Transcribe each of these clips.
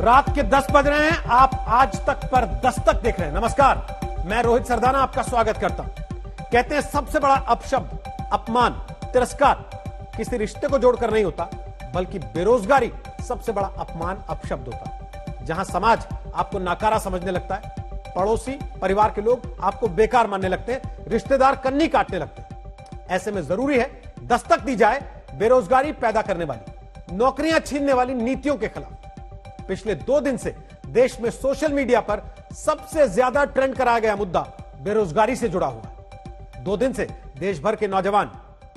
रात के 10 बज रहे हैं। आप आज तक पर दस्तक देख रहे हैं। नमस्कार, मैं रोहित सरदाना आपका स्वागत करता हूं। कहते हैं सबसे बड़ा अपशब्द, अपमान, तिरस्कार किसी रिश्ते को जोड़कर नहीं होता, बल्कि बेरोजगारी सबसे बड़ा अपमान, अपशब्द होता है। जहां समाज आपको नाकारा समझने लगता है, पड़ोसी, परिवार के लोग आपको बेकार मानने लगते हैं, रिश्तेदार कन्नी काटने लगते हैं। ऐसे में जरूरी है दस्तक दी जाए बेरोजगारी पैदा करने वाली, नौकरियां छीनने वाली नीतियों के खिलाफ। पिछले 2 दिन से देश में सोशल मीडिया पर सबसे ज्यादा ट्रेंड कराया गया मुद्दा बेरोजगारी से जुड़ा हुआ है। 2 दिन से देश भर के नौजवान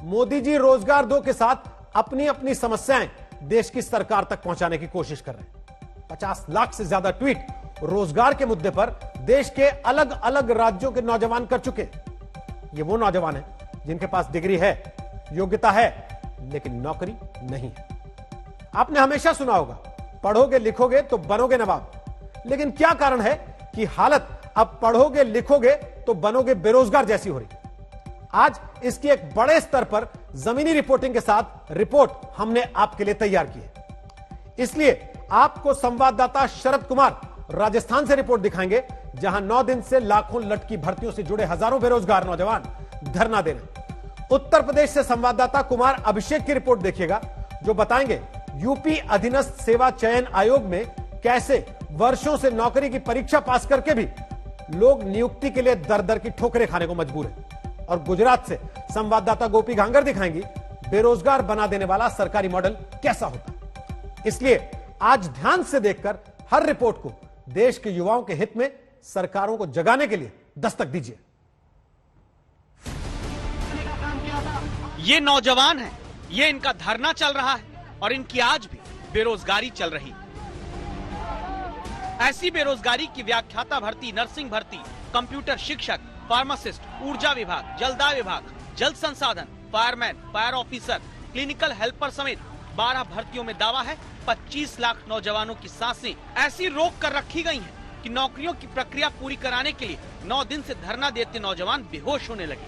मोदी जी रोजगार दो के साथ अपनी अपनी समस्याएं देश की सरकार तक पहुंचाने की कोशिश कर रहे हैं। 50 लाख से ज्यादा ट्वीट रोजगार के मुद्दे पर देश के अलग अलग राज्यों के नौजवान कर चुके। ये वो नौजवान हैं जिनके पास डिग्री है, योग्यता है, लेकिन नौकरी नहीं है। आपने हमेशा सुना होगा, पढ़ोगे लिखोगे तो बनोगे नवाब। लेकिन क्या कारण है कि हालत अब पढ़ोगे लिखोगे तो बनोगे बेरोजगार जैसी हो रही? आज इसकी एक बड़े स्तर पर जमीनी रिपोर्टिंग के साथ रिपोर्ट हमने आपके लिए तैयार की है। इसलिए आपको संवाददाता शरद कुमार राजस्थान से रिपोर्ट दिखाएंगे, जहां 9 दिन से लाखों लटकी भर्तियों से जुड़े हजारों बेरोजगार नौजवान धरना दे रहे हैं। उत्तर प्रदेश से संवाददाता कुमार अभिषेक की रिपोर्ट देखिएगा, जो बताएंगे यूपी अधीनस्थ सेवा चयन आयोग में कैसे वर्षों से नौकरी की परीक्षा पास करके भी लोग नियुक्ति के लिए दर दर की ठोकरें खाने को मजबूर हैं। और गुजरात से संवाददाता गोपी घांगर दिखाएंगी बेरोजगार बना देने वाला सरकारी मॉडल कैसा होता है। इसलिए आज ध्यान से देखकर हर रिपोर्ट को देश के युवाओं के हित में सरकारों को जगाने के लिए दस्तक दीजिए। ये नौजवान है, ये इनका धरना चल रहा है और इनकी आज भी बेरोजगारी चल रही है। ऐसी बेरोजगारी की व्याख्याता भर्ती, नर्सिंग भर्ती, कंप्यूटर शिक्षक, फार्मासिस्ट, ऊर्जा विभाग, जलदाय विभाग, जल संसाधन, fireman, fire officer, clinical helper समेत 12 भर्तियों में दावा है 25 लाख नौजवानों की सांसें ऐसी रोक कर रखी गई हैं कि नौकरियों की प्रक्रिया पूरी कराने के लिए 9 दिन से धरना देते नौजवान बेहोश होने लगे।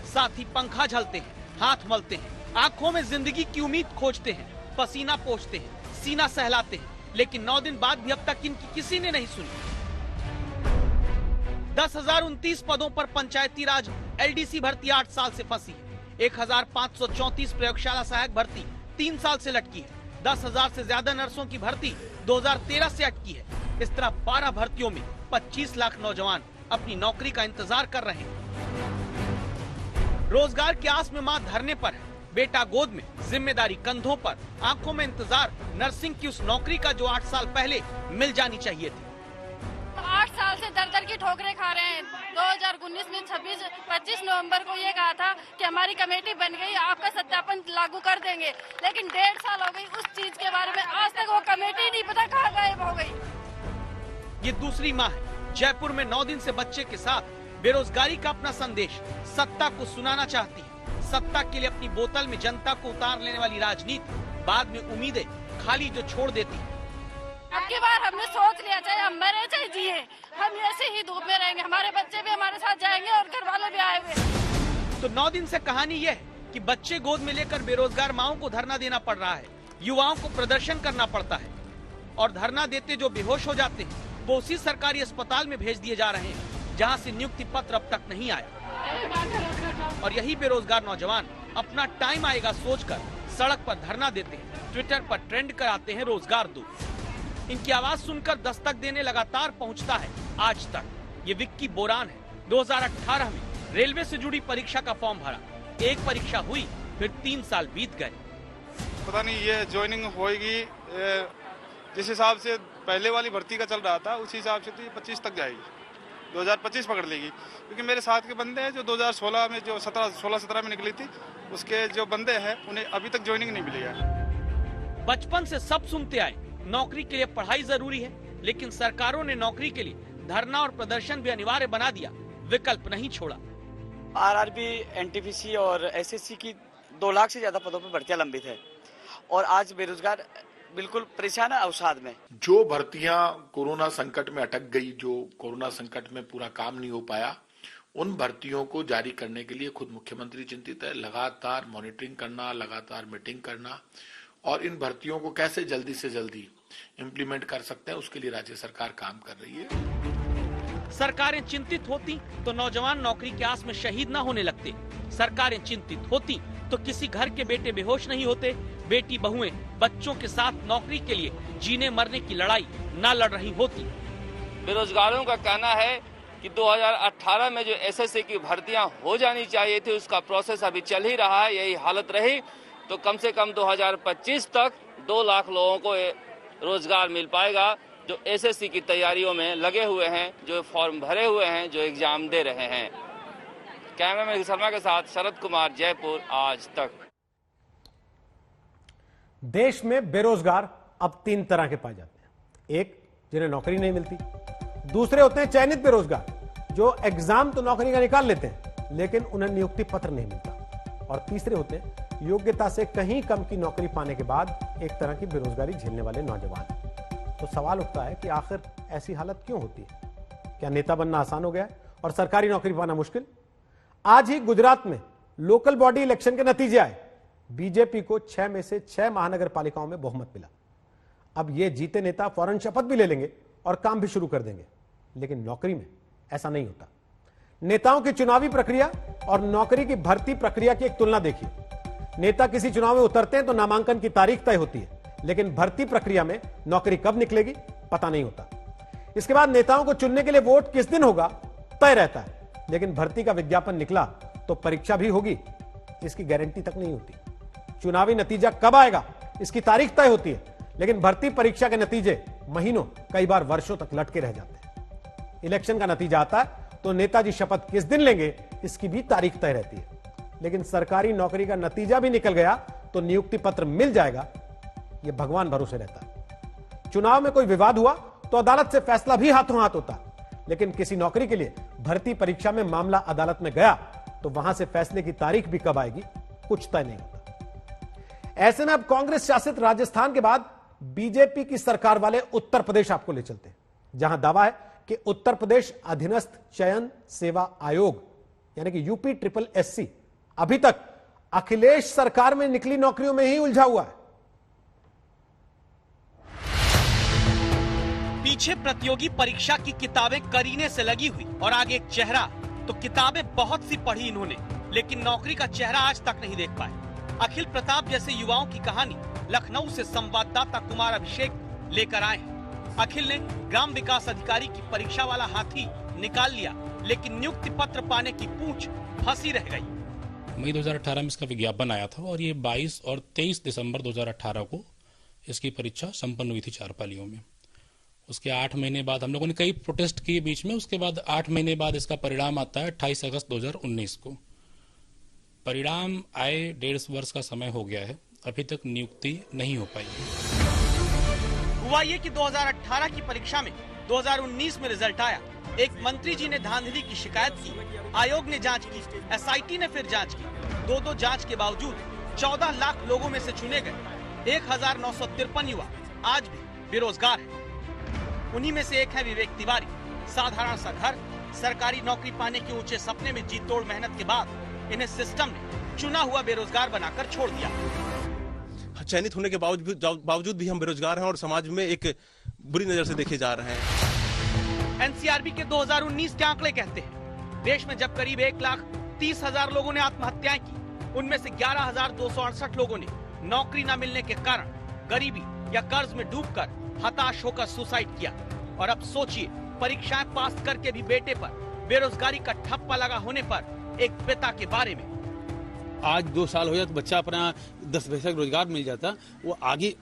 साथ ही पंखा झलते हैं, हाथ मलते हैं, आंखों में जिंदगी की उम्मीद खोजते हैं, पसीना पोंछते हैं, सीना सहलाते हैं, लेकिन 9 दिन बाद भी अब तक इनकी किसी ने नहीं सुनी। 10,029 पदों पर पंचायती राज एलडीसी भर्ती 8 साल से फंसी है। 1,534 प्रयोगशाला सहायक भर्ती 3 साल से लटकी है। 10,000 से ज्यादा नर्सों की भर्ती 2013 से अटकी है। इस तरह 12 भर्तियों में 25 लाख नौजवान अपनी नौकरी का इंतजार कर रहे हैं। रोजगार की आस में मां धरने पर है, बेटा गोद में, जिम्मेदारी कंधों पर, आंखों में इंतजार नर्सिंग की उस नौकरी का जो 8 साल पहले मिल जानी चाहिए थी। 8 साल से दर दर की ठोकरें खा रहे हैं। 2019 में 25 नवंबर को ये कहा था कि हमारी कमेटी बन गई, आपका सत्यापन लागू कर देंगे, लेकिन 1.5 साल हो गई उस चीज के बारे में, आज तक वो कमेटी नहीं पता कहाँ गायब हो गई। ये दूसरी माह है, जयपुर में 9 दिन से बच्चे के साथ बेरोजगारी का अपना संदेश सत्ता को सुनाना चाहती है। सत्ता के लिए अपनी बोतल में जनता को उतार लेने वाली राजनीति बाद में उम्मीदें खाली जो छोड़ देती है। अब की बार हमने सोच लिया, चाहे हम मरे चाहे जिए, हम ऐसे ही धूप में रहेंगे, हमारे बच्चे भी हमारे साथ जाएंगे और घर वाले भी आए हुए। तो 9 दिन से कहानी यह है कि बच्चे गोद में लेकर बेरोजगार माओं को धरना देना पड़ रहा है, युवाओं को प्रदर्शन करना पड़ता है, और धरना देते जो बेहोश हो जाते हैं वो उसी सरकारी अस्पताल में भेज दिए जा रहे हैं जहाँ से नियुक्ति पत्र अब तक नहीं आया। और यही बेरोजगार नौजवान अपना टाइम आएगा सोचकर सड़क पर धरना देते हैं, ट्विटर पर ट्रेंड कराते हैं रोजगार दो। इनकी आवाज सुनकर दस्तक देने लगातार पहुंचता है आज तक ये विक्की बोरान है। 2018 में रेलवे से जुड़ी परीक्षा का फॉर्म भरा, एक परीक्षा हुई, फिर 3 साल बीत गए। पता नहीं ये ज्वाइनिंग होगी, जिस हिसाब से पहले वाली भर्ती का चल रहा था उस हिसाब से तो ये 25 तक जाएगी, 2025 पकड़ लेगी। क्योंकि मेरे साथ के बंदे हैं जो 2016 में, जो 16-17 में निकली थी, उसके जो बंदे हैं उन्हें अभी तक ज्वाइनिंग नहीं मिली है। बचपन से सब सुनते आए नौकरी के लिए पढ़ाई जरूरी है, लेकिन सरकारों ने नौकरी के लिए धरना और प्रदर्शन भी अनिवार्य बना दिया, विकल्प नहीं छोड़ा। आरआरबी, एनटीपीसी और एसएससी की 2 लाख से ज्यादा पदों पर भर्तियां लंबित है और आज बेरोजगार बिल्कुल परेशान है अवसाद में। जो भर्तियां कोरोना संकट में अटक गई, जो कोरोना संकट में पूरा काम नहीं हो पाया, उन भर्तियों को जारी करने के लिए खुद मुख्यमंत्री चिंतित है। लगातार मॉनिटरिंग करना, लगातार मीटिंग करना और इन भर्तियों को कैसे जल्दी से जल्दी इम्प्लीमेंट कर सकते हैं, उसके लिए राज्य सरकार काम कर रही है। सरकारें चिंतित होती तो नौजवान नौकरी की आस में शहीद न होने लगते। सरकारें चिंतित होती तो किसी घर के बेटे बेहोश नहीं होते, बेटी बहुएं बच्चों के साथ नौकरी के लिए जीने मरने की लड़ाई न लड़ रही होती। बेरोजगारों का कहना है कि 2018 में जो एसएससी की भर्तियां हो जानी चाहिए थी, उसका प्रोसेस अभी चल ही रहा है। यही हालत रही तो कम से कम 2025 तक 2 लाख लोगों को रोजगार मिल पाएगा, जो एसएससी की तैयारियों में लगे हुए हैं, जो फॉर्म भरे हुए हैं, जो एग्जाम दे रहे हैं। कैमरामैन शर्मा के साथ शरद कुमार, जयपुर, आज तक। देश में बेरोजगार अब 3 तरह के पाए जाते हैं। एक, जिन्हें नौकरी नहीं मिलती। दूसरे होते हैं चयनित बेरोजगार, जो एग्जाम तो नौकरी का निकाल लेते हैं लेकिन उन्हें नियुक्ति पत्र नहीं मिलता। और तीसरे होते हैं योग्यता से कहीं कम की नौकरी पाने के बाद एक तरह की बेरोजगारी झेलने वाले नौजवान। तो सवाल उठता है कि आखिर ऐसी हालत क्यों होती है? क्या नेता बनना आसान हो गया है और सरकारी नौकरी पाना मुश्किल? आज ही गुजरात में लोकल बॉडी इलेक्शन के नतीजे आए। बीजेपी को 6 में से 6 महानगर पालिकाओं में बहुमत मिला। अब ये जीते नेता फौरन शपथ भी ले लेंगे और काम भी शुरू कर देंगे, लेकिन नौकरी में ऐसा नहीं होता। नेताओं की चुनावी प्रक्रिया और नौकरी की भर्ती प्रक्रिया की एक तुलना देखिए। नेता किसी चुनाव में उतरते हैं तो नामांकन की तारीख तय होती है, लेकिन भर्ती प्रक्रिया में नौकरी कब निकलेगी पता नहीं होता। इसके बाद नेताओं को चुनने के लिए वोट किस दिन होगा तय रहता है, लेकिन भर्ती का विज्ञापन निकला तो परीक्षा भी होगी, इसकी गारंटी तक नहीं होती। चुनावी नतीजा कब आएगा इसकी तारीख तय होती है, लेकिन भर्ती परीक्षा के नतीजे महीनों, कई बार वर्षों तक लटके रह जाते हैं। इलेक्शन का नतीजा आता है तो नेताजी शपथ किस दिन लेंगे इसकी भी तारीख तय रहती है, लेकिन सरकारी नौकरी का नतीजा भी निकल गया तो नियुक्ति पत्र मिल जाएगा, यह भगवान भरोसे रहता है। चुनाव में कोई विवाद हुआ तो अदालत से फैसला भी हाथों हाथ होता, लेकिन किसी नौकरी के लिए भर्ती परीक्षा में मामला अदालत में गया तो वहां से फैसले की तारीख भी कब आएगी कुछ तय नहीं होता। ऐसे में अब कांग्रेस शासित राजस्थान के बाद बीजेपी की सरकार वाले उत्तर प्रदेश आपको ले चलते हैं, जहां दावा है कि उत्तर प्रदेश अधीनस्थ चयन सेवा आयोग यानी कि UPSSC अभी तक अखिलेश सरकार में निकली नौकरियों में ही उलझा हुआ है। पीछे प्रतियोगी परीक्षा की किताबें करीने से लगी हुई और आगे एक चेहरा, तो किताबें बहुत सी पढ़ी इन्होंने, लेकिन नौकरी का चेहरा आज तक नहीं देख पाए। अखिल प्रताप जैसे युवाओं की कहानी लखनऊ से संवाददाता कुमार अभिषेक लेकर आए हैं। अखिल ने ग्राम विकास अधिकारी की परीक्षा वाला हाथी निकाल लिया, लेकिन नियुक्ति पत्र पाने की पूंछ फंसी रह गई। मई 2018 में इसका विज्ञापन आया था और ये 22 और 23 दिसंबर 2018 को इसकी परीक्षा संपन्न हुई थी 4 पालियों में। उसके 8 महीने बाद हम लोगों ने कई प्रोटेस्ट किए बीच में, उसके बाद 8 महीने बाद इसका परिणाम आता है 28 अगस्त 2019 को। परिणाम आए 1.5 वर्ष का समय हो गया है, अभी तक नियुक्ति नहीं हो पाई। हुआ ये कि 2018 की परीक्षा में 2019 में रिजल्ट आया। एक मंत्री जी ने धांधली की शिकायत की, आयोग ने जांच की, SIT ने फिर जांच की। 2 जांच के बावजूद 14 लाख लोगों में से चुने गए 1953 युवा आज भी बेरोजगार हैं। उन्हीं में से एक है विवेक तिवारी। साधारण सा घर, सरकारी नौकरी पाने के ऊंचे सपने में जी तोड़ मेहनत के बाद इन्हें सिस्टम ने चुना हुआ बेरोजगार बनाकर छोड़ दिया। चयनित होने के बावजूद भी हम बेरोजगार हैं और समाज में एक बुरी नजर से देखे जा रहे हैं। NCRB के 2019 के आंकड़े कहते हैं देश में जब करीब 1,30,000 लोगों ने आत्महत्याएं की, उनमें से 11,268 लोगों ने नौकरी न मिलने के कारण गरीबी या कर्ज में डूबकर हताश होकर सुसाइड किया। और अब सोचिए, परीक्षाएं पास करके भी बेटे पर बेरोजगारी का ठप्पा लगा होने पर एक पिता के बारे में। आज 2 साल हो जाए तो बच्चा अपना 10 पैसा रोजगार मिल जाता, वो आगे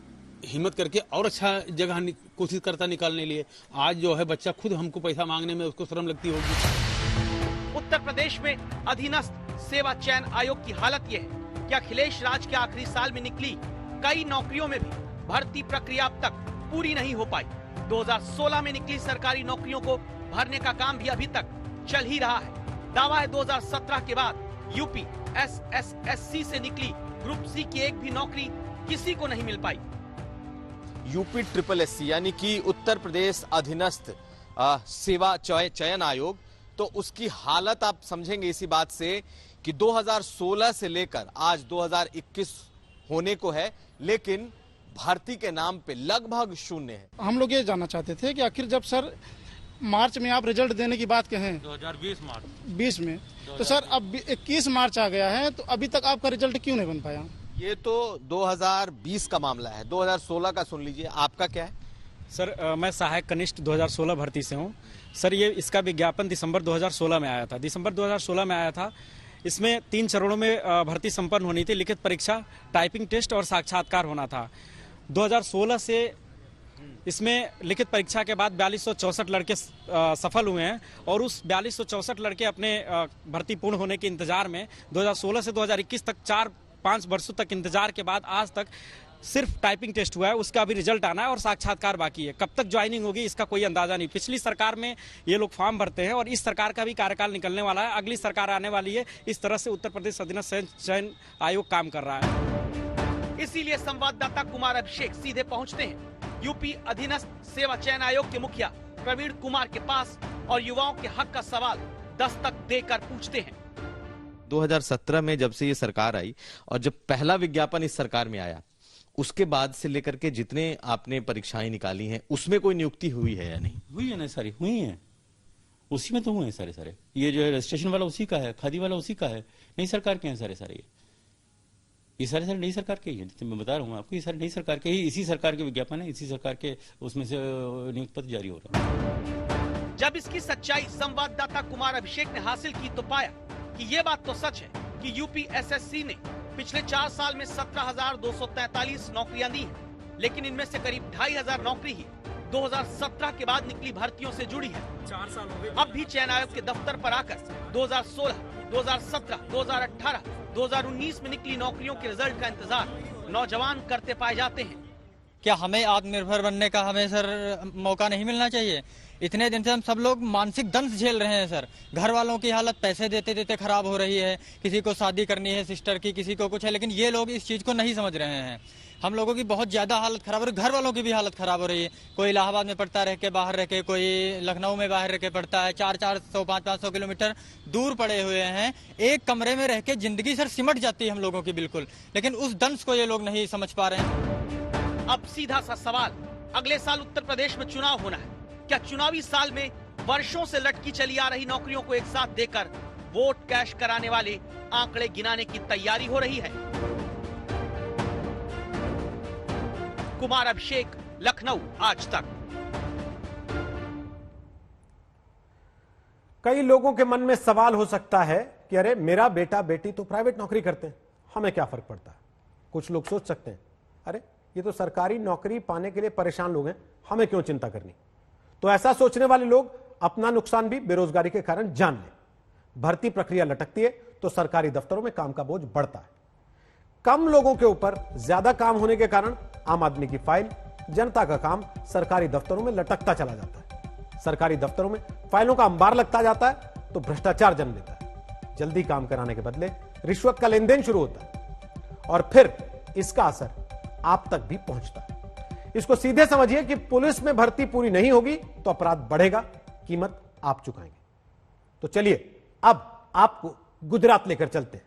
हिम्मत करके और अच्छा जगह कोशिश करता निकालने के लिए। आज जो है बच्चा खुद हमको पैसा मांगने में उसको शर्म लगती होगी। उत्तर प्रदेश में अधीनस्थ सेवा चयन आयोग की हालत यह है कि अखिलेश राज के आखिरी साल में निकली कई नौकरियों में भी भर्ती प्रक्रिया अब तक पूरी नहीं हो पाई। 2016 में निकली सरकारी नौकरियों को भरने का काम भी अभी तक चल ही रहा है। दावा है 2017 के बाद UPSSC से निकली ग्रुप C की एक भी नौकरी किसी को नहीं मिल पाई। UPSSC यानी कि उत्तर प्रदेश अधीनस्थ सेवा चयन आयोग, तो उसकी हालत आप समझेंगे इसी बात से कि 2016 से लेकर आज 2021 होने को है, लेकिन भर्ती के नाम पे लगभग शून्य है। हम लोग ये जानना चाहते थे कि आखिर जब सर मार्च में आप रिजल्ट देने की बात कहें 2020 में, तो सर अब 21 मार्च आ गया है, तो अभी तक आपका रिजल्ट क्यों नहीं बन पाया? ये तो 2020 का मामला है, 2016 का सुन लीजिए, आपका क्या है? सर मैं सहायक कनिष्ठ 2016 भर्ती से हूँ। सर ये इसका विज्ञापन दिसंबर 2016 में आया था। दिसंबर 2016 में आया था। इसमें 3 चरणों में भर्ती संपन्न होनी थी। लिखित परीक्षा, टाइपिंग टेस्ट और साक्षात्कार होना था। 2016 से इसमें लिखित परीक्षा के बाद 4264 लड़के सफल हुए हैं और उस 4264 लड़के अपने भर्ती पूर्ण होने के इंतजार में 2016 से 2021 तक 4-5 वर्षों तक इंतजार के बाद आज तक सिर्फ टाइपिंग टेस्ट हुआ है। उसका अभी रिजल्ट आना है और साक्षात्कार बाकी है। कब तक ज्वाइनिंग होगी इसका कोई अंदाजा नहीं। पिछली सरकार में ये लोग फॉर्म भरते हैं और इस सरकार का भी कार्यकाल निकलने वाला है। अगली सरकार आने वाली है। इस तरह से उत्तर प्रदेश अधीनस्थ चयन आयोग काम कर रहा है। इसीलिए संवाददाता कुमार अभिषेक सीधे पहुंचते हैं यूपी अधीनस्थ सेवा चयन आयोग के मुखिया प्रवीण कुमार के पास और युवाओं के हक का सवाल दस्तक देकर पूछते हैं। 2017 में जब से ये सरकार आई और जब पहला विज्ञापन इस सरकार में आया, उसके बाद से लेकर के जितने आपने परीक्षाएं निकाली हैं, उसमें कोई नियुक्ति हुई है या नहीं? हुई है ना, सारी हुई है। उसी में तो हुए हैं सारे। ये जो है रजिस्ट्रेशन वाला उसी का है, खादी वाला उसी का है। नई सरकार के हैं सारे। ये सारे नई सरकार के ही है। मैं बता रहा हूँ आपको, ये सारे नई सरकार के ही, इसी सरकार के विज्ञापन है, इसी सरकार के उसमें से नियुक्ति पत्र जारी हो रहा है। जब इसकी सच्चाई संवाददाता कुमार अभिषेक ने हासिल की तो पाया कि ये बात तो सच है कि यूपी एसएससी ने पिछले 4 साल में 17,243 नौकरियां दी हैं, लेकिन इनमें से करीब 2,500 नौकरी ही 2017 के बाद निकली भर्तियों से जुड़ी है। 4 साल हो गए। अब भी चयन आयोग के दफ्तर पर आकर 2016, 2017, 2018, 2019 में निकली नौकरियों के रिजल्ट का इंतजार नौजवान करते पाए जाते हैं। क्या हमें आत्मनिर्भर बनने का हमें सर मौका नहीं मिलना चाहिए? इतने दिन से हम सब लोग मानसिक दंश झेल रहे हैं सर। घर वालों की हालत पैसे देते देते खराब हो रही है। किसी को शादी करनी है सिस्टर की, किसी को कुछ है, लेकिन ये लोग इस चीज को नहीं समझ रहे हैं। हम लोगों की बहुत ज्यादा हालत खराब हो रही है, घर वालों की भी हालत खराब हो रही है। कोई इलाहाबाद में पढ़ता रह के बाहर रह के, कोई लखनऊ में बाहर रह के पढ़ता है। 400-400, 500-500 किलोमीटर दूर पड़े हुए हैं। एक कमरे में रह के जिंदगी सर सिमट जाती है हम लोगों की बिल्कुल, लेकिन उस दंश को ये लोग नहीं समझ पा रहे हैं। अब सीधा सा सवाल, अगले साल उत्तर प्रदेश में चुनाव होना है। क्या चुनावी साल में वर्षों से लटकी चली आ रही नौकरियों को एक साथ देकर वोट कैश कराने वाले आंकड़े गिनाने की तैयारी हो रही है? कुमार अभिषेक, लखनऊ, आज तक। कई लोगों के मन में सवाल हो सकता है कि अरे मेरा बेटा बेटी तो प्राइवेट नौकरी करते हैं, हमें क्या फर्क पड़ता है? कुछ लोग सोच सकते हैं अरे ये तो सरकारी नौकरी पाने के लिए परेशान लोग हैं, हमें क्यों चिंता करनी? तो ऐसा सोचने वाले लोग अपना नुकसान भी बेरोजगारी के कारण जान लें। भर्ती प्रक्रिया लटकती है तो सरकारी दफ्तरों में काम का बोझ बढ़ता है। कम लोगों के ऊपर ज्यादा काम होने के कारण आम आदमी की फाइल, जनता का काम सरकारी दफ्तरों में लटकता चला जाता है। सरकारी दफ्तरों में फाइलों का अंबार लगता जाता है तो भ्रष्टाचार जन्म लेता है। जल्दी काम कराने के बदले रिश्वत का लेन देन शुरू होता है और फिर इसका असर आप तक भी पहुंचता है। इसको सीधे समझिए कि पुलिस में भर्ती पूरी नहीं होगी तो अपराध बढ़ेगा, कीमत आप चुकाएंगे। तो चलिए अब आपको गुजरात लेकर चलते हैं।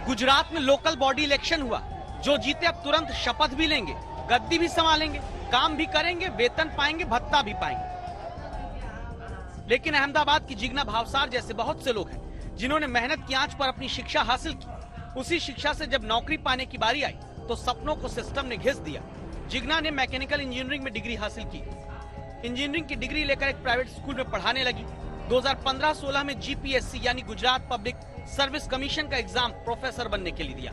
गुजरात में लोकल बॉडी इलेक्शन हुआ। जो जीते अब तुरंत शपथ भी लेंगे, गद्दी भी संभालेंगे, काम भी करेंगे, वेतन पाएंगे, भत्ता भी पाएंगे। लेकिन अहमदाबाद की जिग्ना भावसार जैसे बहुत से लोग हैं जिन्होंने मेहनत की आंच पर अपनी शिक्षा हासिल की। उसी शिक्षा से जब नौकरी पाने की बारी आई तो सपनों को सिस्टम ने घिस दिया। जिग्ना ने मैकेनिकल इंजीनियरिंग में डिग्री हासिल की। इंजीनियरिंग की डिग्री लेकर एक प्राइवेट स्कूल में पढ़ाने लगी। 2015-16 में जीपीएससी यानी गुजरात पब्लिक सर्विस कमीशन का एग्जाम प्रोफेसर बनने के लिए दिया।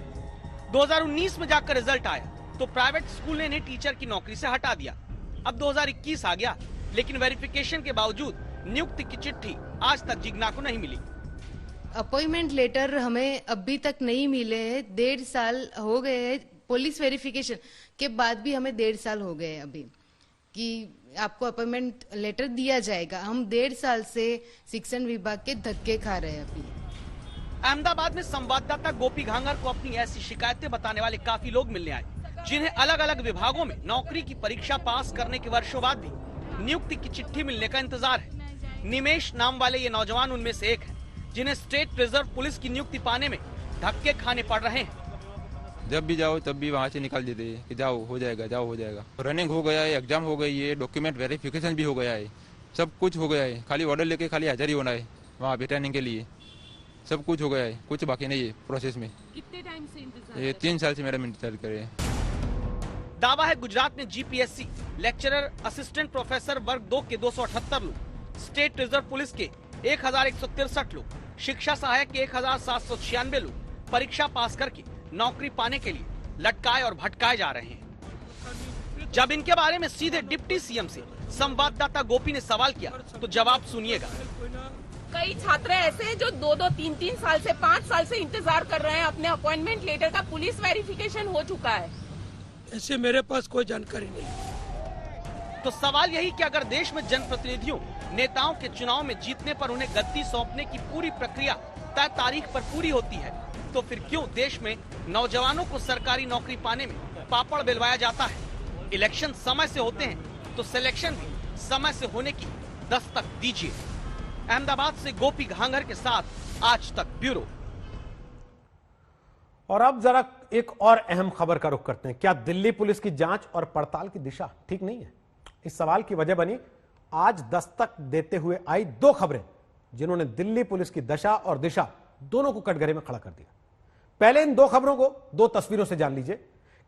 2019 में जाकर रिजल्ट आया तो प्राइवेट स्कूल ने इन्हें टीचर की नौकरी से हटा दिया। अब 2021 आ गया, लेकिन वेरिफिकेशन के बावजूद नियुक्ति की चिट्ठी आज तक जिग्ना को नहीं मिली। अपॉइंटमेंट लेटर हमें अभी तक नहीं मिले हैं। 1.5 साल हो गए हैं। पुलिस वेरिफिकेशन के बाद भी हमें 1.5 साल हो गए अभी कि आपको अपॉइंटमेंट लेटर दिया जाएगा। हम 1.5 साल से शिक्षण विभाग के धक्के खा रहे हैं। अभी अहमदाबाद में संवाददाता गोपी घांगर को अपनी ऐसी शिकायतें बताने वाले काफी लोग मिलने आए, जिन्हें अलग अलग विभागों में नौकरी की परीक्षा पास करने के वर्षों बाद भी नियुक्ति की चिट्ठी मिलने का इंतजार है। निमेश नाम वाले ये नौजवान उनमें से एक है जिन्हें स्टेट रिजर्व पुलिस की नियुक्ति पाने में धक्के खाने पड़ रहे हैं। जब भी जाओ तब भी वहाँ से निकाल देते हैं कि जाओ हो जाएगा, जाओ हो जाएगा। रनिंग हो गया है, एग्जाम हो गई है, डॉक्यूमेंट वेरिफिकेशन भी हो गया है, सब कुछ हो गया है। खाली ऑर्डर लेके खाली हाजिर ही होना है वहाँ पे ट्रेनिंग के लिए। सब कुछ हो गया है, कुछ बाकी नहीं है प्रोसेस में। कितने टाइम से इंतजार? ये 3 साल से मैडम इंतजार कर रहे हैं। दावा है गुजरात में जीपीएससी लेक्चरर असिस्टेंट प्रोफेसर वर्ग 2 के 278 लोग, स्टेट रिजर्व पुलिस के 1163 लोग, शिक्षा सहायक के 1796 लोग परीक्षा पास करके नौकरी पाने के लिए लटकाए और भटकाए जा रहे हैं। जब इनके बारे में सीधे डिप्टी सीएम से संवाददाता गोपी ने सवाल किया तो जवाब सुनिएगा। कई छात्र ऐसे हैं जो 2-2, 3-3 साल से 5 साल से इंतजार कर रहे हैं अपने अपॉइंटमेंट लेटर का। पुलिस वेरिफिकेशन हो चुका है। ऐसे मेरे पास कोई जानकारी नहीं। तो सवाल यही कि अगर देश में जनप्रतिनिधियों नेताओं के चुनाव में जीतने पर उन्हें गद्दी सौंपने की पूरी प्रक्रिया तय तारीख पर पूरी होती है तो फिर क्यों देश में नौजवानों को सरकारी नौकरी पाने में पापड़ बेलवाया जाता है? इलेक्शन समय से होते हैं तो सिलेक्शन भी समय से होने की दस्तक दीजिए। अहमदाबाद से गोपी घांगर के साथ आज तक ब्यूरो। और अब जरा एक और अहम खबर का रुख करते हैं। क्या दिल्ली पुलिस की जांच और पड़ताल की दिशा ठीक नहीं है? इस सवाल की वजह बनी आज दस्तक देते हुए आई 2 खबरें जिन्होंने दिल्ली पुलिस की दशा और दिशा दोनों को कटघरे में खड़ा कर दिया। पहले इन 2 खबरों को 2 तस्वीरों से जान लीजिए।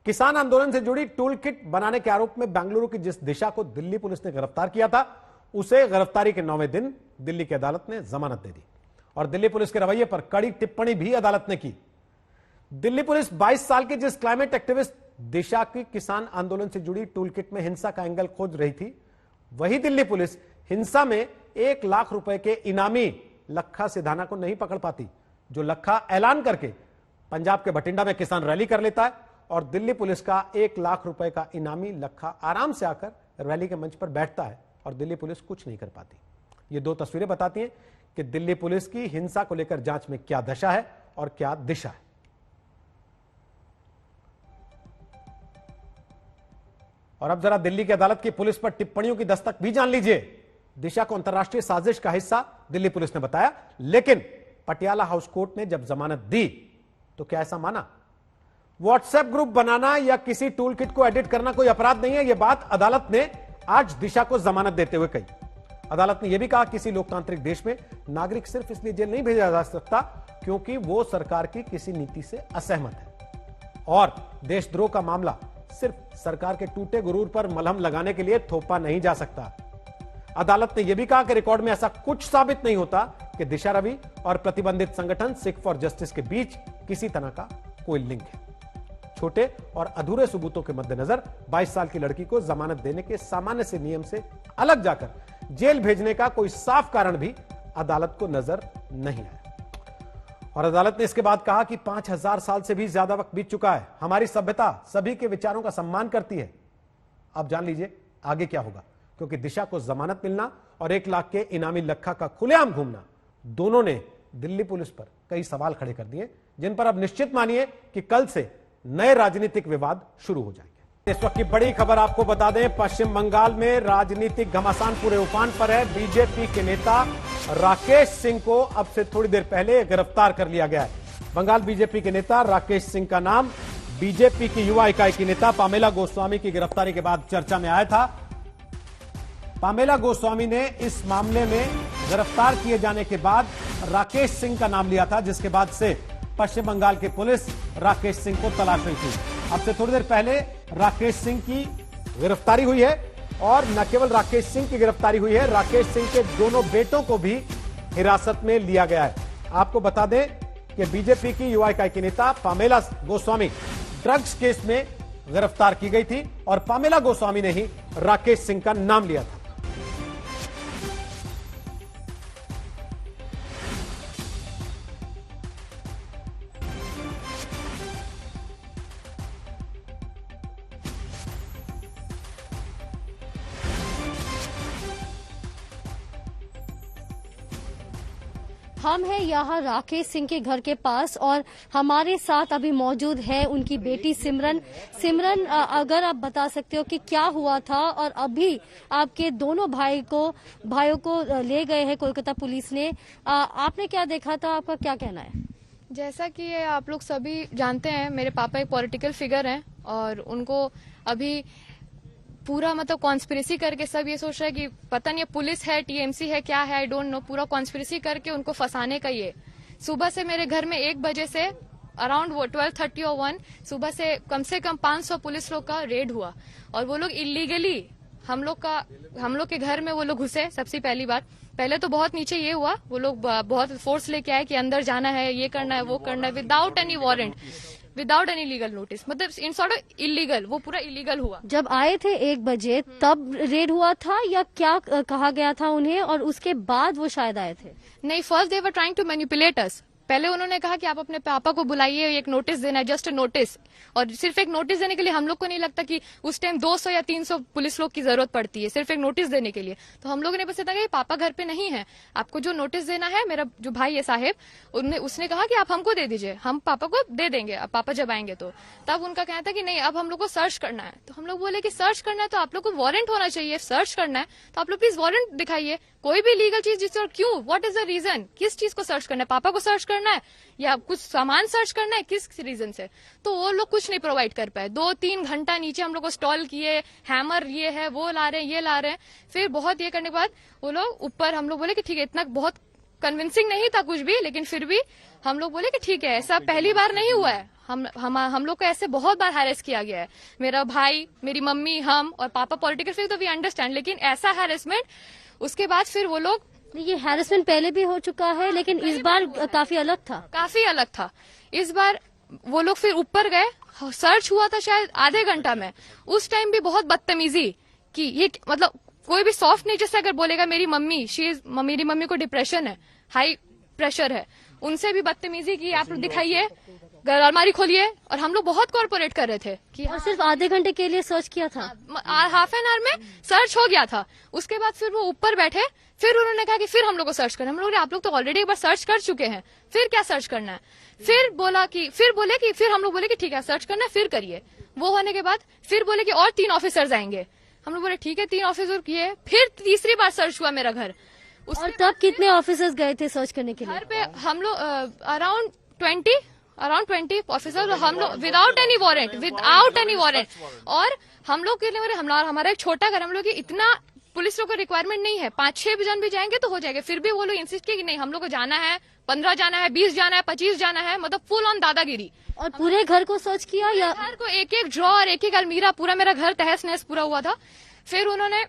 किसान आंदोलन से जुड़ी टूल किट बनाने के आरोप में बेंगलुरु की जिस दिशा को दिल्ली पुलिस ने गिरफ्तार किया था उसे गिरफ्तारी के 9वें दिन दिल्ली की अदालत ने जमानत दे दी और दिल्ली पुलिस के रवैये पर कड़ी टिप्पणी भी अदालत ने की। दिल्ली पुलिस 22 साल के जिस क्लाइमेट एक्टिविस्ट दिशा की किसान आंदोलन से जुड़ी टूल किट में हिंसा का एंगल खोज रही थी, वही दिल्ली पुलिस हिंसा में 1 लाख रुपए के इनामी लखा सिधाना को नहीं पकड़ पाती, जो लखा ऐलान करके पंजाब के बठिंडा में किसान रैली कर लेता है और दिल्ली पुलिस का 1 लाख रुपए का इनामी लखा आराम से आकर रैली के मंच पर बैठता है और दिल्ली पुलिस कुछ नहीं कर पाती। ये 2 तस्वीरें बताती हैं कि दिल्ली पुलिस की हिंसा को लेकर जांच में क्या दशा है और क्या दिशा है। और अब जरा दिल्ली की अदालत की पुलिस पर टिप्पणियों की दस्तक भी जान लीजिए। दिशा को अंतर्राष्ट्रीय साजिश का हिस्सा दिल्ली पुलिस ने बताया, लेकिन पटियाला हाउस कोर्ट ने जब जमानत दी तो क्या ऐसा माना? व्हाट्सएप ग्रुप बनाना या किसी टूल किट को एडिट करना कोई अपराध नहीं है, यह बात अदालत ने आज दिशा को जमानत देते हुए कही। अदालत ने यह भी कहा किसी लोकतांत्रिक देश में नागरिक सिर्फ इसलिए जेल नहीं भेजा जा सकता क्योंकि वो सरकार की किसी नीति से असहमत है और देशद्रोह का मामला सिर्फ सरकार के टूटे गुरूर पर मलहम लगाने के लिए थोपा नहीं जा सकता। अदालत ने यह भी कहा कि रिकॉर्ड में ऐसा कुछ साबित नहीं होता कि दिशा रवि और प्रतिबंधित संगठन सिख फॉर जस्टिस के बीच किसी तरह का कोई लिंक है। छोटे और अधूरे सबूतों के मद्देनजर 22 साल की लड़की को जमानत देने के सामान्य से नियम से अलग जाकर जेल भेजने का कोई साफ कारण भी अदालत को नजर नहीं आया। और अदालत ने इसके बाद कहा कि 5000 साल से भी ज्यादा वक्त बीत चुका है, हमारी सभ्यता सभी के विचारों का सम्मान करती है। अब जान लीजिए आगे क्या होगा, क्योंकि दिशा को जमानत मिलना और 1 लाख के इनामी लखा का खुलेआम घूमना दोनों ने दिल्ली पुलिस पर कई सवाल खड़े कर दिए, जिन पर अब निश्चित मानिए कि कल से नए राजनीतिक विवाद शुरू हो जाएंगे। इस वक्त की बड़ी खबर आपको बता दें, पश्चिम बंगाल में राजनीतिक घमासान पूरे उफान पर है। बीजेपी के नेता राकेश सिंह को अब से थोड़ी देर पहले गिरफ्तार कर लिया गया है। बंगाल बीजेपी के नेता राकेश सिंह का नाम बीजेपी की युवा इकाई की नेता पामेला गोस्वामी की गिरफ्तारी के बाद चर्चा में आया था। पामेला गोस्वामी ने इस मामले में गिरफ्तार किए जाने के बाद राकेश सिंह का नाम लिया था, जिसके बाद से पश्चिम बंगाल की पुलिस राकेश सिंह को तलाश रही थी। अब से थोड़ी देर पहले राकेश सिंह की गिरफ्तारी हुई है और न केवल राकेश सिंह की गिरफ्तारी हुई है, राकेश सिंह के दोनों बेटों को भी हिरासत में लिया गया है। आपको बता दें कि बीजेपी की युवा इकाई की नेता पामेला गोस्वामी ड्रग्स केस में गिरफ्तार की गई थी और पामेला गोस्वामी ने ही राकेश सिंह का नाम लिया था। हम हैं यहाँ राकेश सिंह के घर के पास और हमारे साथ अभी मौजूद है उनकी बेटी सिमरन। सिमरन, अगर आप बता सकते हो कि क्या हुआ था और अभी आपके दोनों भाइयों को ले गए हैं कोलकाता पुलिस ने, आपने क्या देखा था, आपका क्या कहना है? जैसा कि आप लोग सभी जानते हैं, मेरे पापा एक पॉलिटिकल फिगर हैं और उनको अभी पूरा मतलब कॉन्स्पिरेसी करके सब ये सोच रहा है कि पता नहीं पुलिस है, टीएमसी है, क्या है, आई डोंट नो, पूरा कॉन्स्पिरेसी करके उनको फंसाने का ये। सुबह से मेरे घर में 1 बजे से अराउंड 12:30 और 1 सुबह से कम 500 पुलिस लोग का रेड हुआ और वो लोग इलीगली हम लोग के घर में वो लोग घुसे। सबसे पहली बात, पहले तो बहुत नीचे ये हुआ, वो लोग बहुत फोर्स लेके आए कि अंदर जाना है, ये करना है, वो करना है, without any warrant, without any legal notice, मतलब इन सॉर्ट ऑफ इलीगल, वो पूरा इलीगल हुआ। जब आए थे 1 बजे तब रेड हुआ था या क्या कहा गया था उन्हें, और उसके बाद वो शायद आए थे? नहीं, first they were trying to manipulate us. पहले उन्होंने कहा कि आप अपने पापा को बुलाइए, एक नोटिस देना है, जस्ट नोटिस, और सिर्फ एक नोटिस देने के लिए हम लोग को नहीं लगता कि उस टाइम 200 या 300 पुलिस लोग की जरूरत पड़ती है सिर्फ एक नोटिस देने के लिए। तो हम लोगों ने बस इतना कहा पापा घर पे नहीं है, आपको जो नोटिस देना है, मेरा जो भाई है साहेब, उसने कहा कि आप हमको दे दीजिए, हम पापा को दे देंगे, अब पापा जब आएंगे तो। तब उनका कहना था कि नहीं, अब हम लोग को सर्च करना है। तो हम लोग बोले कि सर्च करना है तो आप लोग को वारंट होना चाहिए, सर्च करना है तो आप लोग प्लीज वारंट दिखाइए, कोई भी लीगल चीज जिससे, और क्यों, व्हाट इज द रीजन, किस चीज को सर्च करना है, पापा को सर्च करना है या कुछ सामान सर्च करना है, किस रीजन से? तो वो लोग कुछ नहीं प्रोवाइड कर पाए। 2-3 घंटा नीचे हम लोग को स्टॉल किए, हैमर ये है, वो ला रहे हैं, ये ला रहे हैं। फिर बहुत ये करने के बाद वो लोग ऊपर, हम लोग बोले कि ठीक है, इतना बहुत कन्विंसिंग नहीं था कुछ भी, लेकिन फिर भी हम लोग बोले कि ठीक है, ऐसा पहली बार नहीं हुआ है, हम लोग को ऐसे बहुत बार हैरेस किया गया है, मेरा भाई, मेरी मम्मी, हम और पापा पॉलिटिकल फिगर तो वी अंडरस्टैंड, लेकिन ऐसा हैरेसमेंट। उसके बाद फिर वो लोग, ये हैरेसमेंट पहले भी हो चुका है लेकिन इस बार काफी अलग था। इस बार वो लोग फिर ऊपर गए, सर्च हुआ था शायद आधे घंटा में, उस टाइम भी बहुत बदतमीजी कि ये, मतलब कोई भी सॉफ्ट नेचर से अगर बोलेगा मेरी मम्मी को डिप्रेशन है, हाई प्रेशर है, उनसे भी बदतमीजी की, आप दिखाइए, अलमारी खोलिए, और हम लोग बहुत कॉर्पोरेट कर रहे थे कि और सिर्फ आधे घंटे के लिए सर्च किया था, हाफ एन आवर में सर्च हो गया था। उसके बाद फिर वो ऊपर बैठे, फिर उन्होंने कहा कि फिर हम लोग को सर्च करना है। हम लोग, आप लोग तो ऑलरेडी एक बार सर्च कर चुके हैं, फिर क्या सर्च करना है? फिर हम लोग बोले कि ठीक है, सर्च करना है, फिर करिए। वो होने के बाद फिर बोले कि और 3 ऑफिसर्स आएंगे। हम लोग बोले ठीक है, 3 ऑफिसर किए, फिर तीसरी बार सर्च हुआ मेरा घर। और तब कितने ऑफिसर्स गए थे सर्च करने के लिए? घर पे हम लोग अराउंड 20 ऑफिसर, हम लोग विदाउट एनी वारंट। और हम लोग के लिए, हमारा एक छोटा घर, हम लोग इतना पुलिस लोग को रिक्वायरमेंट नहीं है, 5-6 जन भी जाएंगे तो हो जाएगा। फिर भी वो लोग इंसिस्ट किए कि नहीं, हम लोग को जाना है, 15 जाना है, 20 जाना है, 25 जाना है, मतलब फुल ऑन दादागिरी। और पूरे घर को सर्च किया या घर को, एक ड्रॉर, एक अलमीरा, पूरा मेरा घर तहस नहस पूरा हुआ था। फिर उन्होंने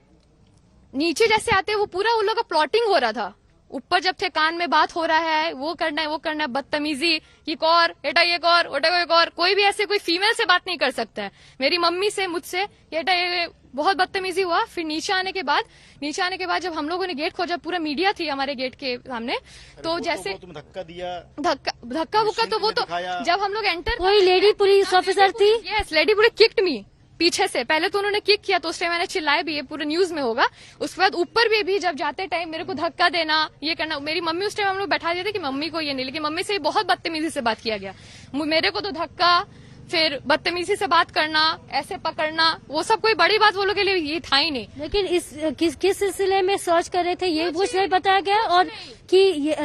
नीचे जैसे आते, वो पूरा उन लोग का प्लॉटिंग हो रहा था। ऊपर जब थे, कान में बात हो रहा है, वो करना है, बदतमीजी, ये कौर, एटा ये कौर, ओटा ये कौर, कोई भी ऐसे कोई फीमेल से बात नहीं कर सकता है। मेरी मम्मी से, मुझसे, एटा ये, बहुत बदतमीजी हुआ। फिर नीचे आने के बाद जब हम लोगों ने गेट खोजा, पूरा मीडिया थी हमारे गेट के सामने, तो जैसे धक्का दिया, धक्का बुक्का, तो वो तो जब हम लोग एंटर, कोई लेडी पुलिस ऑफिसर थी, यस, लेडी पुलिस किक्ड मी पीछे से। पहले तो उन्होंने किक किया, तो उस टाइम मैंने चिल्लाया भी, ये पूरे न्यूज में होगा। उसके बाद ऊपर भी जब जाते टाइम मेरे को धक्का देना, ये करना। मेरी मम्मी उस टाइम हम लोग बैठा देते कि मम्मी को ये नहीं, लेकिन मम्मी से बहुत बदतमीजी से बात किया गया। मेरे को तो धक्का, फिर बदतमीजी से बात करना, ऐसे पकड़ना, वो सब कोई बड़ी बात वो लोग के लिए ये था ही नहीं। लेकिन किस सिलसिले में सर्च कर रहे थे ये कुछ नहीं बताया गया, और कि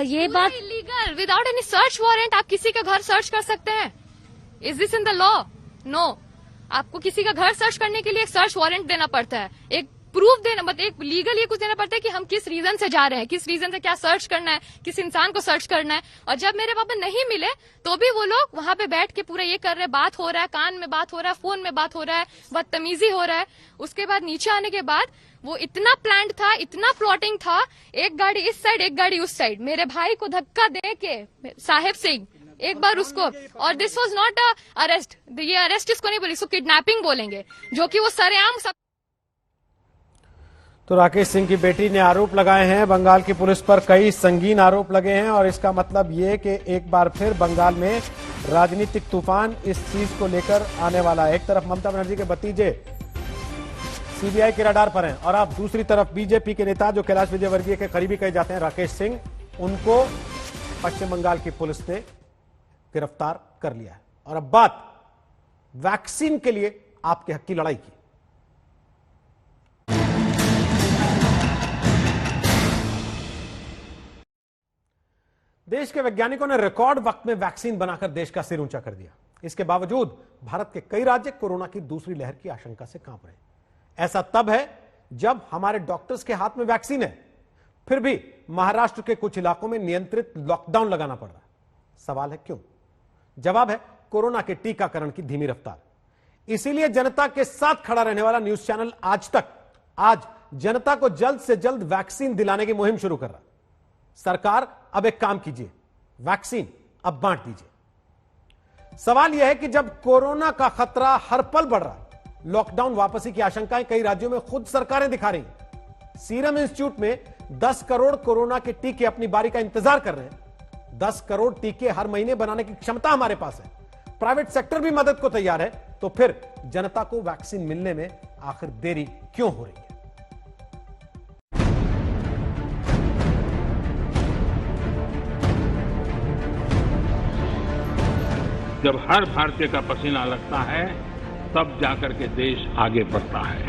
ये बात illegal, without any search warrant आप किसी का घर सर्च कर सकते हैं? Is this in the law? No. आपको किसी का घर सर्च करने के लिए एक सर्च वारंट देना पड़ता है, एक प्रूफ देना, मतलब एक लीगल ये कुछ देना पड़ता है कि हम किस रीजन से जा रहे हैं, किस रीजन से क्या सर्च करना है, किस इंसान को सर्च करना है। और जब मेरे पापा नहीं मिले तो भी वो लोग वहां पे बैठ के पूरा ये कर रहे हैं, बात हो रहा है, कान में बात हो रहा है, फोन में बात हो रहा है, बदतमीजी हो रहा है। उसके बाद नीचे आने के बाद वो इतना प्लान था, इतना प्लॉटिंग था, एक गाड़ी इस साइड, एक गाड़ी उस साइड, मेरे भाई को धक्का दे के साहेब सिंह एक बार उसको, और this was not a arrest, ये अरेस्ट इसको नहीं बोलेंगे, इसको किडनैपिंग बोलेंगे, जो कि वो सरेआम सब। तो राकेश सिंह की बेटी ने आरोप लगाए हैं, बंगाल की पुलिस पर कई संगीन आरोप लगे हैं, और इसका मतलब ये कि एक बार फिर बंगाल में राजनीतिक तूफान इस चीज को लेकर आने वाला है। एक तरफ ममता बनर्जी के भतीजे सीबीआई के रडार पर हैं, और आप दूसरी तरफ बीजेपी के नेता जो कैलाश विजयवर्गीय के करीबी कहे जाते हैं राकेश सिंह, उनको पश्चिम बंगाल की पुलिस ने गिरफ्तार कर लिया है। और अब बात वैक्सीन के लिए आपके हक की लड़ाई की। देश के वैज्ञानिकों ने रिकॉर्ड वक्त में वैक्सीन बनाकर देश का सिर ऊंचा कर दिया। इसके बावजूद भारत के कई राज्य कोरोना की दूसरी लहर की आशंका से कांप रहे हैं। ऐसा तब है जब हमारे डॉक्टर्स के हाथ में वैक्सीन है, फिर भी महाराष्ट्र के कुछ इलाकों में नियंत्रित लॉकडाउन लगाना पड़ रहा है। सवाल है क्यों? जवाब है कोरोना के टीकाकरण की धीमी रफ्तार। इसीलिए जनता के साथ खड़ा रहने वाला न्यूज चैनल आज तक आज जनता को जल्द से जल्द वैक्सीन दिलाने की मुहिम शुरू कर रहा है। सरकार अब एक काम कीजिए, वैक्सीन अब बांट दीजिए। सवाल यह है कि जब कोरोना का खतरा हर पल बढ़ रहा है, लॉकडाउन वापसी की आशंकाएं कई राज्यों में खुद सरकारें दिखा रही हैं। सीरम इंस्टीट्यूट में 10 करोड़ कोरोना के टीके अपनी बारी का इंतजार कर रहे हैं। 10 करोड़ टीके हर महीने बनाने की क्षमता हमारे पास है। प्राइवेट सेक्टर भी मदद को तैयार है, तो फिर जनता को वैक्सीन मिलने में आखिर देरी क्यों हो रही है? जब हर भारतीय का पसीना लगता है, तब जाकर के देश आगे बढ़ता है।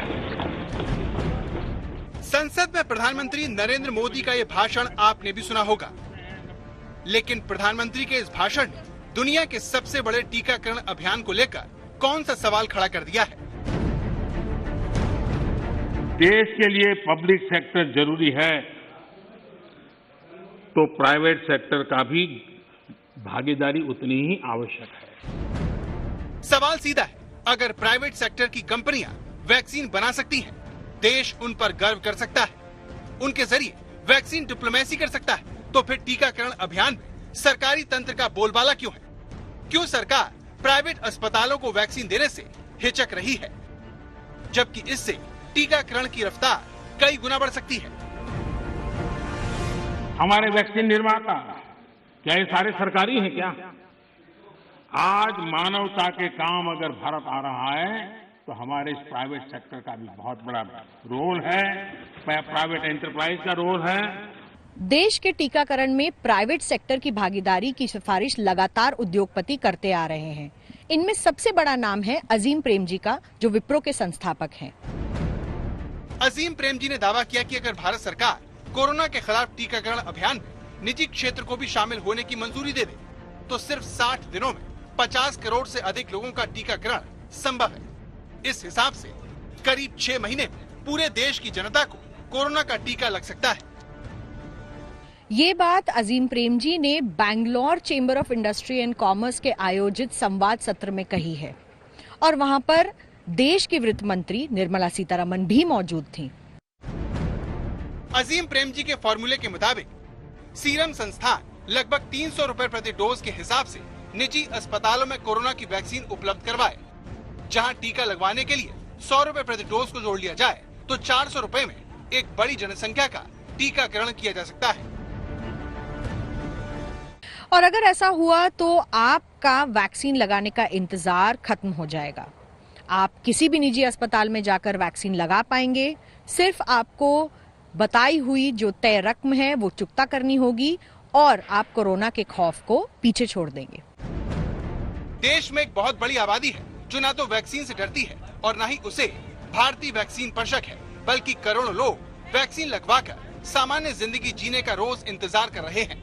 संसद में प्रधानमंत्री नरेंद्र मोदी का ये भाषण आपने भी सुना होगा, लेकिन प्रधानमंत्री के इस भाषण ने दुनिया के सबसे बड़े टीकाकरण अभियान को लेकर कौन सा सवाल खड़ा कर दिया है? देश के लिए पब्लिक सेक्टर जरूरी है, तो प्राइवेट सेक्टर का भी भागीदारी उतनी ही आवश्यक है। सवाल सीधा है, अगर प्राइवेट सेक्टर की कंपनियां वैक्सीन बना सकती हैं, देश उन पर गर्व कर सकता है, उनके जरिए वैक्सीन डिप्लोमेसी कर सकता है, तो फिर टीकाकरण अभियान में सरकारी तंत्र का बोलबाला क्यों है? क्यों सरकार प्राइवेट अस्पतालों को वैक्सीन देने से हिचक रही है, जबकि इससे टीकाकरण की रफ्तार कई गुना बढ़ सकती है? हमारे वैक्सीन निर्माता क्या ये सारे सरकारी हैं क्या? आज मानवता के काम अगर भारत आ रहा है, तो हमारे इस प्राइवेट सेक्टर का भी बहुत बड़ा रोल है, प्राइवेट एंटरप्राइज का रोल है। देश के टीकाकरण में प्राइवेट सेक्टर की भागीदारी की सिफारिश लगातार उद्योगपति करते आ रहे हैं। इनमें सबसे बड़ा नाम है अजीम प्रेमजी का, जो विप्रो के संस्थापक हैं। अजीम प्रेमजी ने दावा किया कि अगर भारत सरकार कोरोना के खिलाफ टीकाकरण अभियान में निजी क्षेत्र को भी शामिल होने की मंजूरी दे दे, तो सिर्फ 60 दिनों में 50 करोड़ से अधिक लोगों का टीकाकरण संभव है। इस हिसाब से करीब 6 महीने में पूरे देश की जनता को कोरोना का टीका लग सकता है। ये बात अजीम प्रेमजी ने Bangalore chamber of industry and commerce के आयोजित संवाद सत्र में कही है, और वहां पर देश की वित्त मंत्री निर्मला सीतारमण भी मौजूद थीं। अजीम प्रेमजी के फॉर्मूले के मुताबिक सीरम संस्थान लगभग 300 रुपए प्रति डोज के हिसाब से निजी अस्पतालों में कोरोना की वैक्सीन उपलब्ध करवाए। जहां टीका लगवाने के लिए 100 रुपए प्रति डोज को जोड़ लिया जाए, तो 400 रुपए में एक बड़ी जनसंख्या का टीकाकरण किया जा सकता है। और अगर ऐसा हुआ तो आपका वैक्सीन लगाने का इंतजार खत्म हो जाएगा। आप किसी भी निजी अस्पताल में जाकर वैक्सीन लगा पाएंगे। सिर्फ आपको बताई हुई जो तय रकम है वो चुकता करनी होगी, और आप कोरोना के खौफ को पीछे छोड़ देंगे। देश में एक बहुत बड़ी आबादी है जो ना तो वैक्सीन से डरती है और ना ही उसे भारतीय वैक्सीन पर शक है, बल्कि करोड़ों लोग वैक्सीन लगवाकर सामान्य जिंदगी जीने का रोज इंतजार कर रहे हैं।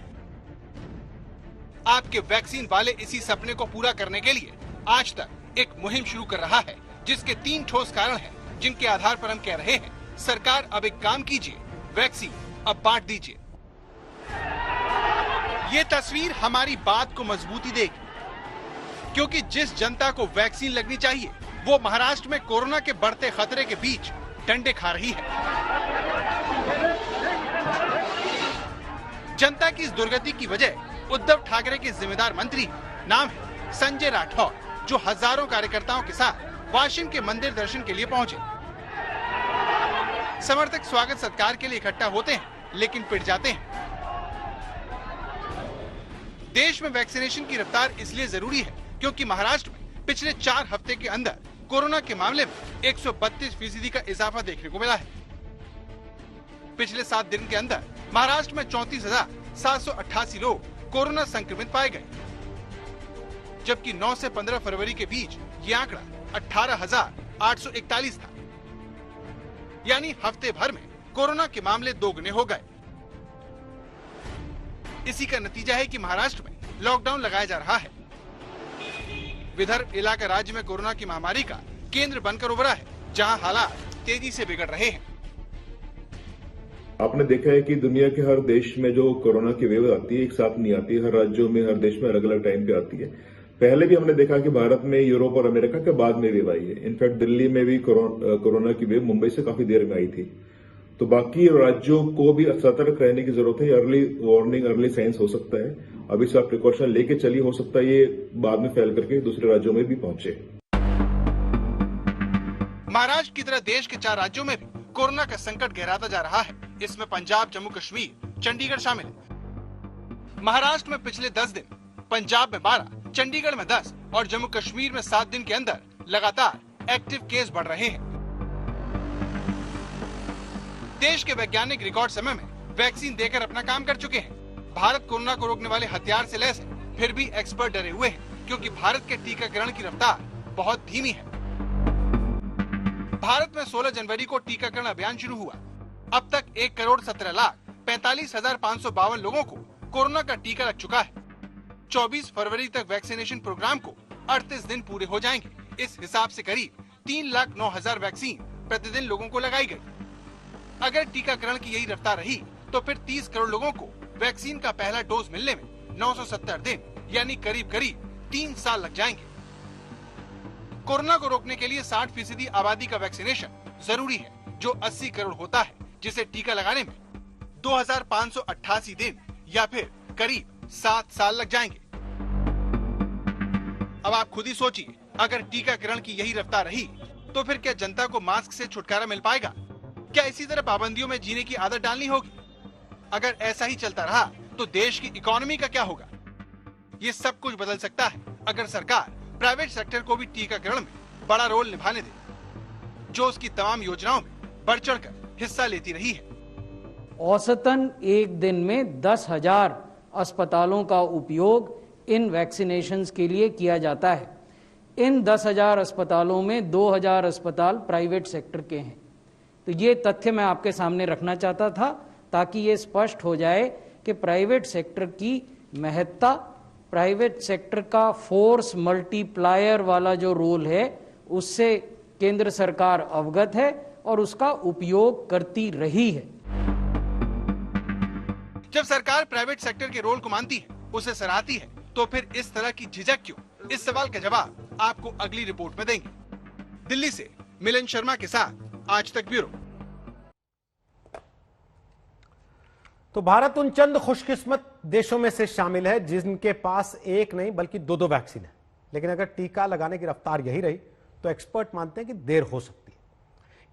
आपके वैक्सीन वाले इसी सपने को पूरा करने के लिए आज तक एक मुहिम शुरू कर रहा है, जिसके 3 ठोस कारण हैं, जिनके आधार पर हम कह रहे हैं, सरकार अब एक काम कीजिए, वैक्सीन अब बांट दीजिए। ये तस्वीर हमारी बात को मजबूती देगी, क्योंकि जिस जनता को वैक्सीन लगनी चाहिए, वो महाराष्ट्र में कोरोना के बढ़ते खतरे के बीच डंडे खा रही है। जनता की इस दुर्गति की वजह उद्धव ठाकरे के जिम्मेदार मंत्री, नाम है संजय राठौर, जो हजारों कार्यकर्ताओं के साथ वाशिम के मंदिर दर्शन के लिए पहुंचे। समर्थक स्वागत सत्कार के लिए इकट्ठा होते हैं, लेकिन पिट जाते हैं। देश में वैक्सीनेशन की रफ्तार इसलिए जरूरी है क्योंकि महाराष्ट्र में पिछले 4 हफ्ते के अंदर कोरोना के मामले में 132% का इजाफा देखने को मिला है। पिछले 7 दिन के अंदर महाराष्ट्र में 34,788 लोग कोरोना संक्रमित पाए गए, जबकि 9 से 15 फरवरी के बीच ये आंकड़ा 18,841 था। यानी हफ्ते भर में कोरोना के मामले दोगुने हो गए। इसी का नतीजा है कि महाराष्ट्र में लॉकडाउन लगाया जा रहा है। विदर्भ इलाका राज्य में कोरोना की महामारी का केंद्र बनकर उभरा है, जहां हालात तेजी से बिगड़ रहे हैं। आपने देखा है कि दुनिया के हर देश में जो कोरोना की वेव आती है एक साथ नहीं आती है, हर राज्यों में हर देश में अलग अलग टाइम पे आती है। पहले भी हमने देखा कि भारत में यूरोप और अमेरिका के बाद में वेव आई है। इनफैक्ट दिल्ली में भी कोरोना की वेव मुंबई से काफी देर में आई थी। तो बाकी राज्यों को भी सतर्क रहने की जरूरत है। अर्ली वार्निंग, अर्ली साइंस हो सकता है। अभी से आप प्रिकॉशन लेके चलिए, हो सकता है ये बाद में फैल करके दूसरे राज्यों में भी पहुंचे। महाराष्ट्र की तरह देश के 4 राज्यों में भी कोरोना का संकट गहराता जा रहा है। इसमें पंजाब, जम्मू कश्मीर, चंडीगढ़ शामिल है। महाराष्ट्र में पिछले 10 दिन, पंजाब में 12, चंडीगढ़ में 10 और जम्मू कश्मीर में 7 दिन के अंदर लगातार एक्टिव केस बढ़ रहे हैं। देश के वैज्ञानिक रिकॉर्ड समय में वैक्सीन देकर अपना काम कर चुके हैं। भारत कोरोना को रोकने वाले हथियार से लैस है, फिर भी एक्सपर्ट डरे हुए हैं क्योंकि भारत के टीकाकरण की रफ्तार बहुत धीमी है। भारत में 16 जनवरी को टीकाकरण अभियान शुरू हुआ। अब तक 1,17,45,552 लोगों को कोरोना का टीका लग चुका है। 24 फरवरी तक वैक्सीनेशन प्रोग्राम को 38 दिन पूरे हो जाएंगे। इस हिसाब से करीब 3,09,000 वैक्सीन प्रतिदिन लोगों को लगाई गई। अगर टीकाकरण की यही रफ्तार रही तो फिर 30 करोड़ लोगों को वैक्सीन का पहला डोज मिलने में 970 दिन यानी करीब 3 साल लग जाएंगे। कोरोना को रोकने के लिए 60% आबादी का वैक्सीनेशन जरूरी है, जो 80 करोड़ होता है, जिसे टीका लगाने में 2,588 दिन या फिर करीब 7 साल लग जाएंगे। अब आप खुद ही सोचिए, अगर टीकाकरण की यही रफ्तार रही तो फिर क्या जनता को मास्क से छुटकारा मिल पाएगा? क्या इसी तरह पाबंदियों में जीने की आदत डालनी होगी? अगर ऐसा ही चलता रहा तो देश की इकोनॉमी का क्या होगा? ये सब कुछ बदल सकता है अगर सरकार प्राइवेट सेक्टर को भी टीकाकरण में बड़ा रोल निभाने दे, जो उसकी तमाम योजनाओं में बढ़ चढ़कर हिस्सा लेती रही है। औसतन एक दिन में 10,000 अस्पतालों का उपयोग इन वैक्सीनेशंस के लिए किया जाता है। इन 10,000 अस्पतालों में 2,000 अस्पताल प्राइवेट सेक्टर के हैं। तो ये तथ्य मैं आपके सामने रखना चाहता था ताकि ये स्पष्ट हो जाए कि प्राइवेट सेक्टर की महत्ता, प्राइवेट सेक्टर का फोर्स मल्टीप्लायर वाला जो रोल है उससे केंद्र सरकार अवगत है और उसका उपयोग करती रही है। जब सरकार प्राइवेट सेक्टर के रोल को मानती है, उसे सराहती है, तो फिर इस तरह की झिझक क्यों? इस सवाल का जवाब आपको अगली रिपोर्ट में देंगे। दिल्ली से मिलन शर्मा के साथ आज तक ब्यूरो। तो भारत उन चंद खुशकिस्मत देशों में से शामिल है जिनके पास एक नहीं बल्कि 2 वैक्सीन है। लेकिन अगर टीका लगाने की रफ्तार यही रही तो एक्सपर्ट मानते हैं कि देर हो सकती है।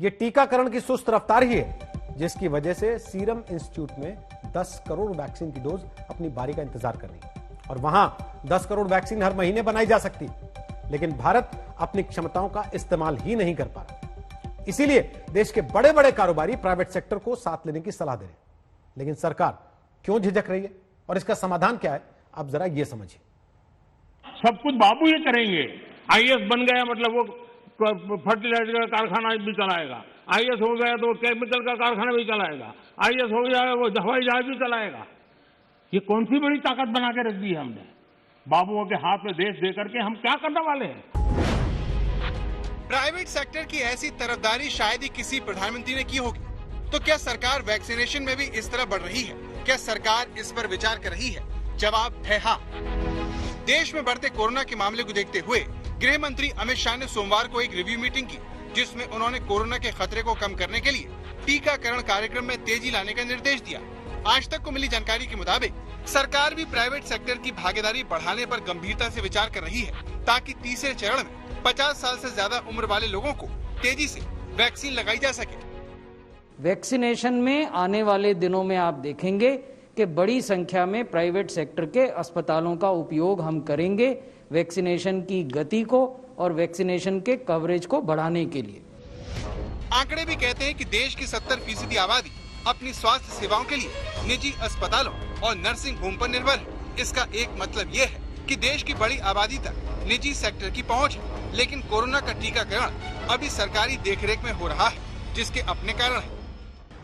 यह टीकाकरण की सुस्त रफ्तार ही है जिसकी वजह से सीरम इंस्टीट्यूट में 10 करोड़ वैक्सीन की डोज अपनी बारी का इंतजार कर रही है और वहां 10 करोड़ वैक्सीन हर महीने बनाई जा सकती है। लेकिन भारत अपनी क्षमताओं का इस्तेमाल ही नहीं कर पा रहा। इसीलिए देश के बड़े बड़े कारोबारी प्राइवेट सेक्टर को साथ लेने की सलाह दे रहे हैं। लेकिन सरकार क्यों झिझक रही है और इसका समाधान क्या है, आप जरा ये समझिए। सब कुछ बाबू ही करेंगे। आईएएस बन गया मतलब वो फर्टिलाइजर का कारखाना भी चलाएगा, आईएएस हो गया तो केमिकल का कारखाना भी चलाएगा, आईएएस हो गया वो हवाई जहाज भी चलाएगा। ये कौन सी बड़ी ताकत बना के रख दी है हमने? बाबुओं के हाथ में देश दे करके हम क्या करने वाले हैं? प्राइवेट सेक्टर की ऐसी तरफदारी शायद ही किसी प्रधानमंत्री ने की होगी। तो क्या सरकार वैक्सीनेशन में भी इस तरह बढ़ रही है? क्या सरकार इस पर विचार कर रही है? जवाब है हाँ। देश में बढ़ते कोरोना के मामले को देखते हुए गृह मंत्री अमित शाह ने सोमवार को एक रिव्यू मीटिंग की, जिसमें उन्होंने कोरोना के खतरे को कम करने के लिए टीकाकरण कार्यक्रम में तेजी लाने का निर्देश दिया। आज तक को मिली जानकारी के मुताबिक सरकार भी प्राइवेट सेक्टर की भागीदारी बढ़ाने पर गंभीरता से विचार कर रही है, ताकि तीसरे चरण में 50 साल से ज्यादा उम्र वाले लोगों को तेजी से वैक्सीन लगाई जा सके। वैक्सीनेशन में आने वाले दिनों में आप देखेंगे कि बड़ी संख्या में प्राइवेट सेक्टर के अस्पतालों का उपयोग हम करेंगे वैक्सीनेशन की गति को और वैक्सीनेशन के कवरेज को बढ़ाने के लिए। आंकड़े भी कहते हैं कि देश की 70% आबादी अपनी स्वास्थ्य सेवाओं के लिए निजी अस्पतालों और नर्सिंग होम पर निर्भर है। इसका एक मतलब ये है कि देश की बड़ी आबादी तक निजी सेक्टर की पहुंच है, लेकिन कोरोना का टीकाकरण अभी सरकारी देखरेख में हो रहा है, जिसके अपने कारण है।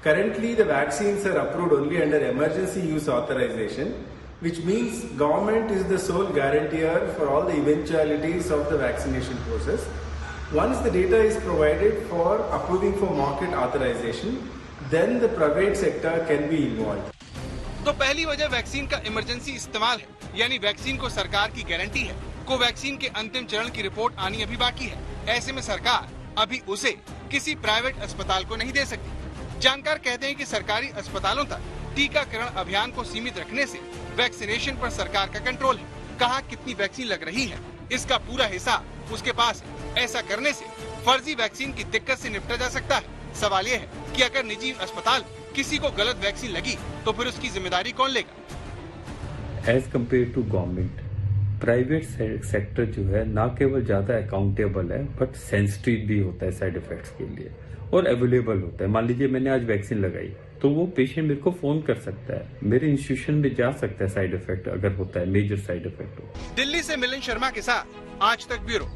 Currently, the vaccines are approved only under emergency use authorization, which means government is the sole guarantor for all the eventualities of the vaccination process. Once the data is provided for approving for market authorization, then the private sector can be involved. तो पहली वजह vaccine का emergency इस्तेमाल है, यानी vaccine को सरकार की गारंटी है। कोवैक्सीन के अंतिम चरण की रिपोर्ट आनी अभी बाकी है। ऐसे में सरकार अभी उसे किसी प्राइवेट अस्पताल को नहीं दे सकती। जानकार कहते हैं कि सरकारी अस्पतालों तक टीकाकरण अभियान को सीमित रखने से वैक्सीनेशन पर सरकार का कंट्रोल है। कहाँ कितनी वैक्सीन लग रही है, इसका पूरा हिसाब उसके पास है। ऐसा करने से फर्जी वैक्सीन की दिक्कत से निपटा जा सकता है। सवाल ये है कि अगर निजी अस्पताल किसी को गलत वैक्सीन लगी तो फिर उसकी जिम्मेदारी कौन लेगा? As compare to government, private sector जो है ना केवल ज्यादा अकाउंटेबल है बट सेंसिटिव भी होता है साइड इफेक्ट्स के लिए और अवेलेबल होता है। मान लीजिए मैंने आज वैक्सीन लगाई तो वो पेशेंट मेरे को फोन कर सकता है, मेरे इंस्टीट्यूशन में जा सकता है साइड इफेक्ट अगर होता है, मेजर साइड इफेक्ट हो। दिल्ली से मिलिंद शर्मा के साथ आज तक ब्यूरो।